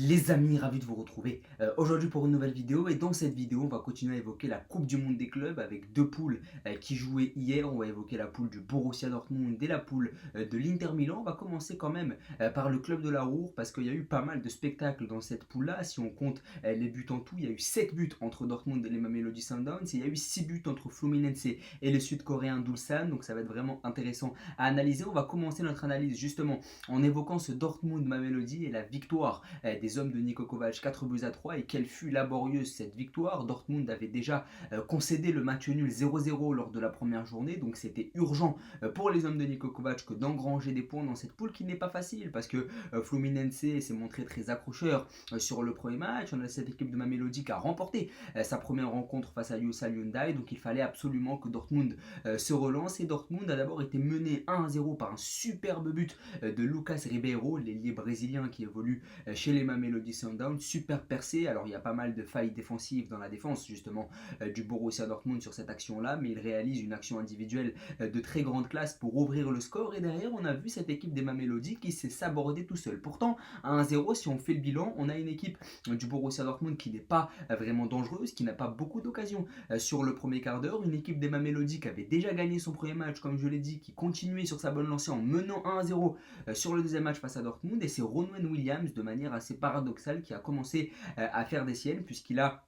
Les amis, ravi de vous retrouver aujourd'hui pour une nouvelle vidéo. Et dans cette vidéo, on va continuer à évoquer la Coupe du Monde des clubs avec deux poules qui jouaient hier. On va évoquer la poule du Borussia Dortmund et la poule de l'Inter Milan. On va commencer quand même par le club de la Ruhr parce qu'il y a eu pas mal de spectacles dans cette poule-là. Si on compte les buts en tout, il y a eu 7 buts entre Dortmund et les Mamelodi Sundowns. Et il y a eu 6 buts entre Fluminense et les Sud-Coréens d'Ulsan. Donc ça va être vraiment intéressant à analyser. On va commencer notre analyse justement en évoquant ce Dortmund Mamelodi et la victoire des hommes de Niko Kovac, 4 buts à 3. Et quelle fut laborieuse cette victoire. Dortmund avait déjà concédé le match nul 0-0 lors de la première journée, donc c'était urgent pour les hommes de Niko Kovac que d'engranger des points dans cette poule qui n'est pas facile parce que Fluminense s'est montré très accrocheur sur le premier match. On a cette équipe de Mamelodi qui a remporté sa première rencontre face à Ulsan Hyundai, donc il fallait absolument que Dortmund se relance. Et Dortmund a d'abord été mené 1-0 par un superbe but de Lucas Ribeiro, l'ailier brésilien qui évolue chez les Mamelodi Sundowns. Super percé. Alors il y a pas mal de failles défensives dans la défense justement du Borussia Dortmund sur cette action-là, mais il réalise une action individuelle de très grande classe pour ouvrir le score. Et derrière, on a vu cette équipe des Mamelodi qui s'est sabordée tout seul. Pourtant, à 1-0, si on fait le bilan, on a une équipe du Borussia Dortmund qui n'est pas vraiment dangereuse, qui n'a pas beaucoup d'occasions sur le premier quart d'heure. Une équipe des Mamelodi qui avait déjà gagné son premier match, comme je l'ai dit, qui continuait sur sa bonne lancée en menant 1-0 sur le deuxième match face à Dortmund. Et c'est Ronwen Williams, de manière assez paradoxale, qui a commencé à faire des siennes, puisqu'il a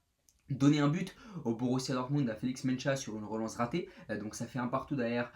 donné un but au Borussia Dortmund à Félix Mencha sur une relance ratée. Donc ça fait un partout derrière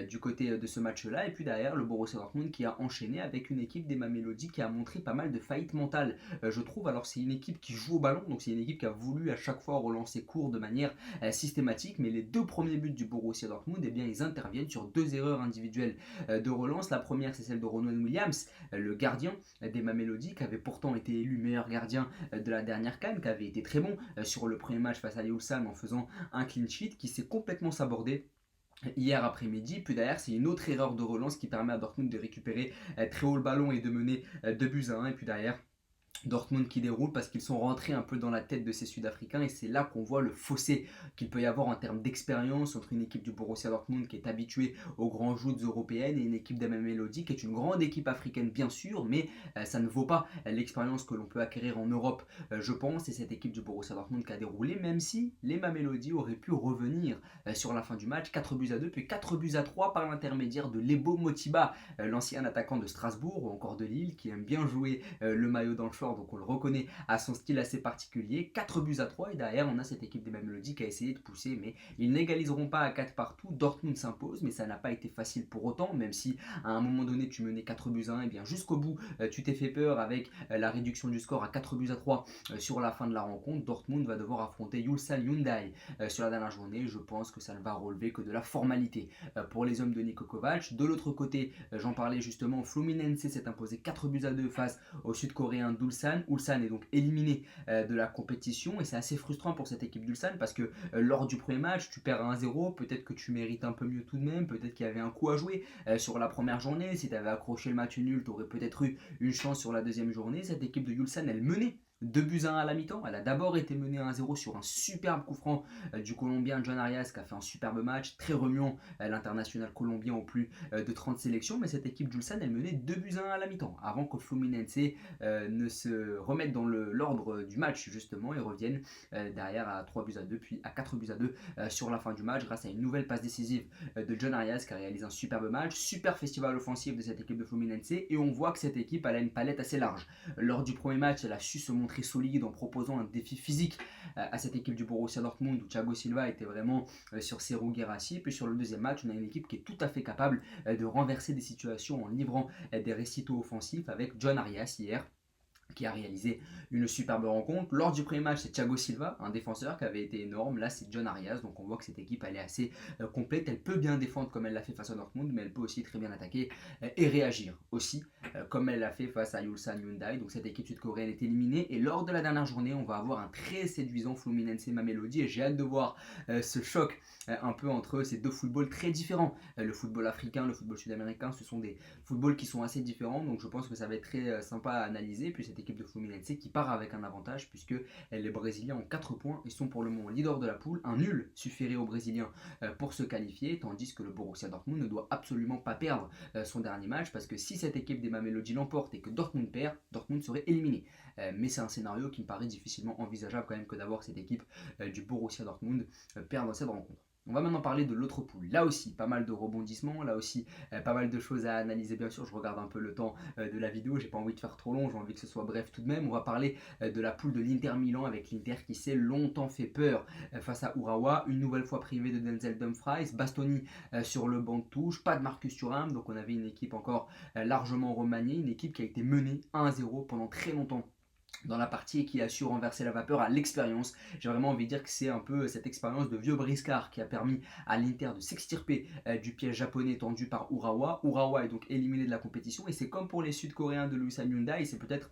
du côté de ce match-là. Et puis derrière, le Borussia Dortmund qui a enchaîné avec une équipe des Mamelodi qui a montré pas mal de faillites mentales, je trouve. Alors c'est une équipe qui joue au ballon, donc c'est une équipe qui a voulu à chaque fois relancer court de manière systématique. Mais les deux premiers buts du Borussia Dortmund, eh bien, ils interviennent sur deux erreurs individuelles de relance. La première, c'est celle de Ronwen Williams, le gardien des Mamelodi, qui avait pourtant été élu meilleur gardien de la dernière CAN, qui avait été très bon sur le premier match face à Ulsan en faisant un clean sheet, qui s'est complètement sabordé hier après-midi. Puis derrière, c'est une autre erreur de relance qui permet à Dortmund de récupérer très haut le ballon et de mener 2 buts à 1. Et puis derrière, Dortmund qui déroule parce qu'ils sont rentrés un peu dans la tête de ces Sud-Africains. Et c'est là qu'on voit le fossé qu'il peut y avoir en termes d'expérience entre une équipe du Borussia Dortmund qui est habituée aux grands joutes européennes et une équipe d'MM Melody qui est une grande équipe africaine bien sûr, mais ça ne vaut pas l'expérience que l'on peut acquérir en Europe, je pense. Et cette équipe du Borussia Dortmund qui a déroulé, même si les Mamelodi auraient pu revenir sur la fin du match, 4 buts à 2 puis 4 buts à 3 par l'intermédiaire de Lebo Motiba, l'ancien attaquant de Strasbourg ou encore de Lille, qui aime bien jouer le maillot dans le short, donc on le reconnaît à son style assez particulier. 4 buts à 3. Et derrière, on a cette équipe des Mamelodi qui a essayé de pousser, mais ils n'égaliseront pas à 4 partout. Dortmund s'impose, mais ça n'a pas été facile pour autant, même si à un moment donné tu menais 4 buts à 1, et bien jusqu'au bout tu t'es fait peur avec la réduction du score à 4 buts à 3 sur la fin de la rencontre. Dortmund va devoir affronter Ulsan Hyundai sur la dernière journée. Je pense que ça ne va relever que de la formalité pour les hommes de Niko Kovac. De l'autre côté, j'en parlais justement, Fluminense s'est imposé 4 buts à 2 face aux Sud-Coréens d'Ulsan. Ulsan est donc éliminé de la compétition et c'est assez frustrant pour cette équipe d'Ulsan parce que lors du premier match, tu perds 1-0, peut-être que tu mérites un peu mieux tout de même, peut-être qu'il y avait un coup à jouer sur la première journée. Si tu avais accroché le match nul, tu aurais peut-être eu une chance sur la deuxième journée. Cette équipe de Ulsan, elle menait 2 buts à 1 à la mi-temps. Elle a d'abord été menée 1-0 sur un superbe coup franc du Colombien John Arias qui a fait un superbe match, très remuant l'international colombien au plus de 30 sélections. Mais cette équipe d'Ulsan, elle menait 2 buts à 1 à la mi-temps avant que Fluminense ne se remettent dans l'ordre du match justement et reviennent derrière à 3 buts à 2 puis à 4 buts à 2 sur la fin du match grâce à une nouvelle passe décisive de John Arias qui a réalisé un superbe match. Super festival offensif de cette équipe de Fluminense et on voit que cette équipe elle a une palette assez large. Lors du premier match, elle a su se montrer solide en proposant un défi physique à cette équipe du Borussia Dortmund où Thiago Silva était vraiment sur ses roues Guirassy. Puis sur le deuxième match, on a une équipe qui est tout à fait capable de renverser des situations en livrant des récitos offensifs avec John Arias hier qui a réalisé une superbe rencontre. Lors du premier match, c'est Thiago Silva, un défenseur qui avait été énorme. Là, c'est John Arias. Donc on voit que cette équipe, elle est assez complète. Elle peut bien défendre comme elle l'a fait face à Dortmund, mais elle peut aussi très bien attaquer et réagir aussi comme elle l'a fait face à Ulsan Hyundai. Donc cette équipe sud-coréenne est éliminée. Et lors de la dernière journée, on va avoir un très séduisant Fluminense Mamelodi. Et j'ai hâte de voir ce choc un peu entre ces deux footballs très différents. Le football africain, le football sud-américain, ce sont des footballs qui sont assez différents. Donc je pense que ça va être très sympa à analyser. Puis cette équipe de Fluminense qui part avec un avantage puisque les Brésiliens ont 4 points et sont pour le moment leaders de la poule. Un nul suffirait aux Brésiliens pour se qualifier, tandis que le Borussia Dortmund ne doit absolument pas perdre son dernier match parce que si cette équipe des Mamelodi l'emporte et que Dortmund perd, Dortmund serait éliminé. Mais c'est un scénario qui me paraît difficilement envisageable quand même que d'avoir cette équipe du Borussia Dortmund perdre cette rencontre. On va maintenant parler de l'autre poule. Là aussi, pas mal de rebondissements, là aussi, pas mal de choses à analyser. Bien sûr, je regarde un peu le temps de la vidéo, j'ai pas envie de faire trop long, j'ai envie que ce soit bref tout de même. On va parler de la poule de l'Inter Milan avec l'Inter qui s'est longtemps fait peur face à Urawa, une nouvelle fois privé de Denzel Dumfries, Bastoni sur le banc de touche, pas de Marcus Thuram, donc on avait une équipe encore largement remaniée, une équipe qui a été menée 1-0 pendant très longtemps dans la partie et qui a su renverser la vapeur à l'expérience. J'ai vraiment envie de dire que c'est un peu cette expérience de vieux briscard qui a permis à l'Inter de s'extirper du piège japonais tendu par Urawa. Urawa est donc éliminé de la compétition et c'est comme pour les Sud-Coréens de Ulsan Hyundai, c'est peut-être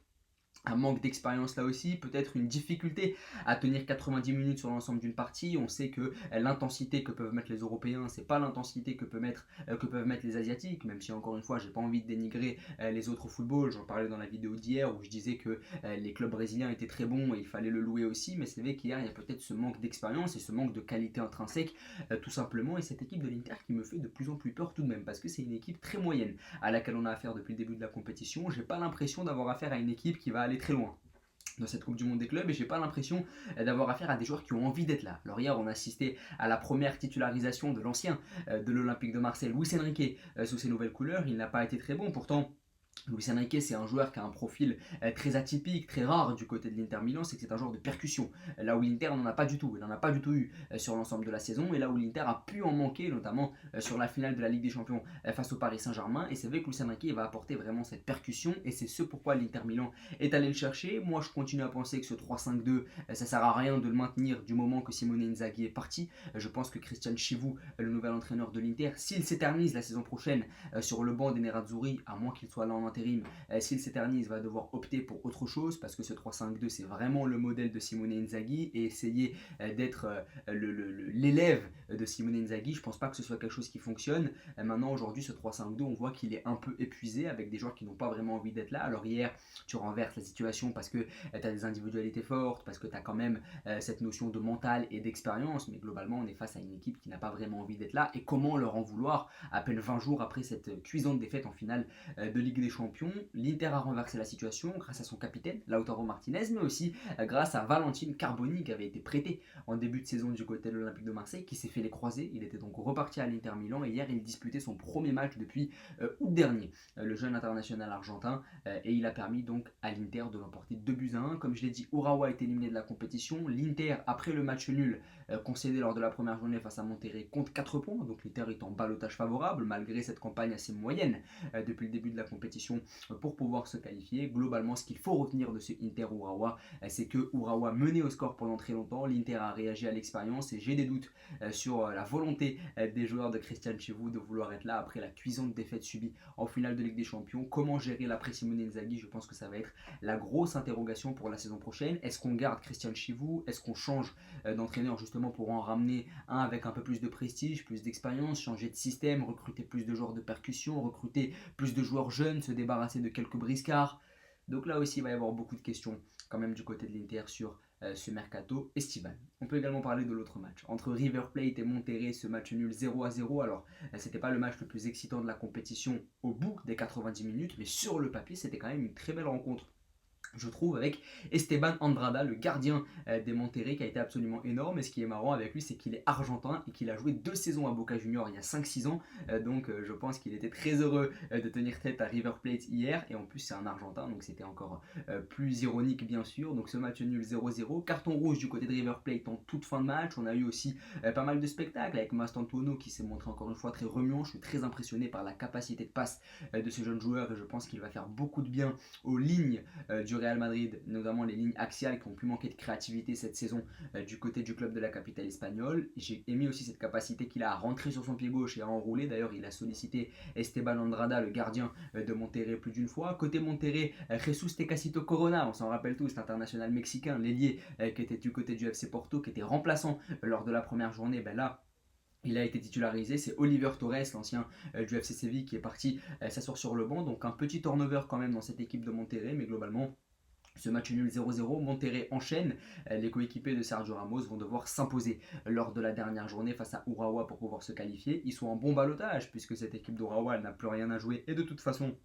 un manque d'expérience là aussi, peut-être une difficulté à tenir 90 minutes sur l'ensemble d'une partie. On sait que l'intensité que peuvent mettre les Européens, c'est pas l'intensité que peuvent mettre les Asiatiques, même si encore une fois, j'ai pas envie de dénigrer les autres footballs. J'en parlais dans la vidéo d'hier où je disais que les clubs brésiliens étaient très bons et il fallait le louer aussi, mais c'est vrai qu'hier, il y a peut-être ce manque d'expérience et ce manque de qualité intrinsèque, tout simplement. Et cette équipe de l'Inter qui me fait de plus en plus peur tout de même, parce que c'est une équipe très moyenne à laquelle on a affaire depuis le début de la compétition. J'ai pas l'impression d'avoir affaire à une équipe qui va aller très loin dans cette Coupe du Monde des clubs et j'ai pas l'impression d'avoir affaire à des joueurs qui ont envie d'être là. Alors hier on a assisté à la première titularisation de l'ancien de l'Olympique de Marseille, Luis Enrique, sous ses nouvelles couleurs. Il n'a pas été très bon, pourtant Luis Enrique, c'est un joueur qui a un profil très atypique, très rare du côté de l'Inter Milan, c'est que c'est un joueur de percussion. Là où l'Inter n'en a pas du tout, il n'en a pas du tout eu sur l'ensemble de la saison, et là où l'Inter a pu en manquer, notamment sur la finale de la Ligue des Champions face au Paris Saint-Germain, et c'est vrai que Luis Enrique va apporter vraiment cette percussion, et c'est ce pourquoi l'Inter Milan est allé le chercher. Moi je continue à penser que ce 3-5-2, ça sert à rien de le maintenir du moment que Simone Inzaghi est parti. Je pense que Christian Chivou, le nouvel entraîneur de l'Inter, s'il s'éternise la saison prochaine sur le banc des Nerazzurri, à moins qu'il soit là en intérim, s'il s'éternise, va devoir opter pour autre chose parce que ce 3-5-2 c'est vraiment le modèle de Simone Inzaghi et essayer d'être l'élève de Simone Inzaghi, je pense pas que ce soit quelque chose qui fonctionne. Maintenant aujourd'hui ce 3-5-2 on voit qu'il est un peu épuisé avec des joueurs qui n'ont pas vraiment envie d'être là. Alors hier tu renverses la situation parce que tu as des individualités fortes, parce que tu as quand même cette notion de mental et d'expérience, mais globalement on est face à une équipe qui n'a pas vraiment envie d'être là et comment leur en vouloir à peine 20 jours après cette cuisante défaite en finale de Ligue des Champions. L'Inter a renversé la situation grâce à son capitaine Lautaro Martinez, mais aussi grâce à Valentine Carboni qui avait été prêté en début de saison du côté de l'Olympique de Marseille, qui s'est fait les croisés. Il était donc reparti à l'Inter Milan et hier il disputait son premier match depuis août dernier, le jeune international argentin, et il a permis donc à l'Inter de l'emporter 2-1. Comme je l'ai dit, Urawa est éliminé de la compétition. L'Inter, après le match nul concédé lors de la première journée face à Monterrey, compte 4 points, donc l'Inter est en ballottage favorable malgré cette campagne assez moyenne depuis le début de la compétition pour pouvoir se qualifier. Globalement, ce qu'il faut retenir de ce Inter-Urawa, c'est que Urawa menait au score pendant très longtemps. L'Inter a réagi à l'expérience et j'ai des doutes sur la volonté des joueurs de Christian Chivou de vouloir être là après la cuisante défaite subie en finale de Ligue des Champions. Comment gérer l'après Simone Inzaghi? Je pense que ça va être la grosse interrogation pour la saison prochaine. Est-ce qu'on garde Christian Chivou? Est-ce qu'on change d'entraîneur justement pour en ramener un avec un peu plus de prestige, plus d'expérience, changer de système, recruter plus de joueurs de percussion, recruter plus de joueurs jeunes, se débarrasser de quelques briscards? Donc là aussi, il va y avoir beaucoup de questions quand même du côté de l'Inter sur ce mercato estival. On peut également parler de l'autre match entre River Plate et Monterrey, ce match nul 0-0. Alors, c'était pas le match le plus excitant de la compétition au bout des 90 minutes, mais sur le papier, c'était quand même une très belle rencontre, je trouve, avec Esteban Andrada, le gardien des Monterrey, qui a été absolument énorme. Et ce qui est marrant avec lui, c'est qu'il est argentin et qu'il a joué 2 saisons à Boca Juniors il y a 5-6 ans. Donc je pense qu'il était très heureux de tenir tête à River Plate hier. Et en plus, c'est un argentin, donc c'était encore plus ironique, bien sûr. Donc ce match nul 0-0. Carton rouge du côté de River Plate en toute fin de match. On a eu aussi pas mal de spectacles avec Mastantuono qui s'est montré encore une fois très remuant. Je suis très impressionné par la capacité de passe de ce jeune joueur et je pense qu'il va faire beaucoup de bien aux lignes du Real Madrid, notamment les lignes axiales qui ont pu manquer de créativité cette saison du côté du club de la capitale espagnole. J'ai aimé aussi cette capacité qu'il a à rentrer sur son pied gauche et à enrouler. D'ailleurs, il a sollicité Esteban Andrada, le gardien de Monterrey, plus d'une fois. Côté Monterrey, Jesus Tecasito Corona, on s'en rappelle tous, l'international mexicain, l'ailier qui était du côté du FC Porto, qui était remplaçant lors de la première journée. Ben là, il a été titularisé, c'est Oliver Torres, l'ancien du FC Séville, qui est parti s'asseoir sur le banc. Donc un petit turnover quand même dans cette équipe de Monterrey, mais globalement Ce match nul 0-0, Monterrey enchaîne. Les coéquipiers de Sergio Ramos vont devoir s'imposer lors de la dernière journée face à Urawa pour pouvoir se qualifier. Ils sont en bon ballottage puisque cette équipe d'Urawa n'a plus rien à jouer et de toute façon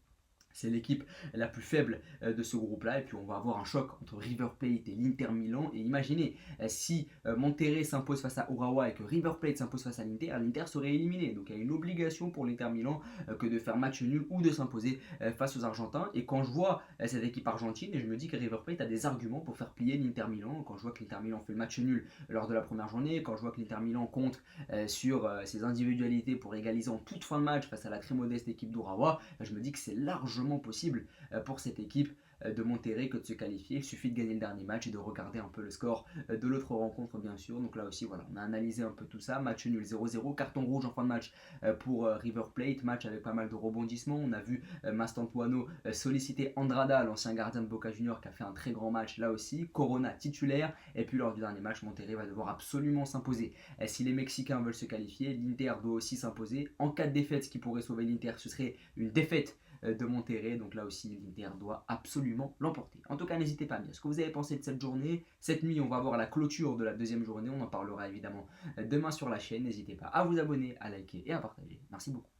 c'est l'équipe la plus faible de ce groupe-là. Et puis on va avoir un choc entre River Plate et l'Inter Milan. Et imaginez, si Monterrey s'impose face à Urawa et que River Plate s'impose face à l'Inter, l'Inter serait éliminé. Donc il y a une obligation pour l'Inter Milan que de faire match nul ou de s'imposer face aux Argentins. Et quand je vois cette équipe argentine, je me dis que River Plate a des arguments pour faire plier l'Inter Milan. Quand je vois que l'Inter Milan fait le match nul lors de la première journée, quand je vois que l'Inter Milan compte sur ses individualités pour égaliser en toute fin de match face à la très modeste équipe d'Urawa, je me dis que c'est largement possible pour cette équipe de Monterrey que de se qualifier. Il suffit de gagner le dernier match et de regarder un peu le score de l'autre rencontre bien sûr. Donc là aussi voilà, on a analysé un peu tout ça. Match nul 0-0, carton rouge en fin de match pour River Plate, match avec pas mal de rebondissements. On a vu Mastantuano solliciter Andrada, l'ancien gardien de Boca Juniors qui a fait un très grand match là aussi. Corona titulaire et puis lors du dernier match, Monterrey va devoir absolument s'imposer. Si les Mexicains veulent se qualifier, l'Inter doit aussi s'imposer. En cas de défaite, ce qui pourrait sauver l'Inter, ce serait une défaite de Monterrey. Donc là aussi, l'Inter doit absolument l'emporter. En tout cas, n'hésitez pas à me dire ce que vous avez pensé de cette journée. Cette nuit, on va avoir la clôture de la deuxième journée. On en parlera évidemment demain sur la chaîne. N'hésitez pas à vous abonner, à liker et à partager. Merci beaucoup.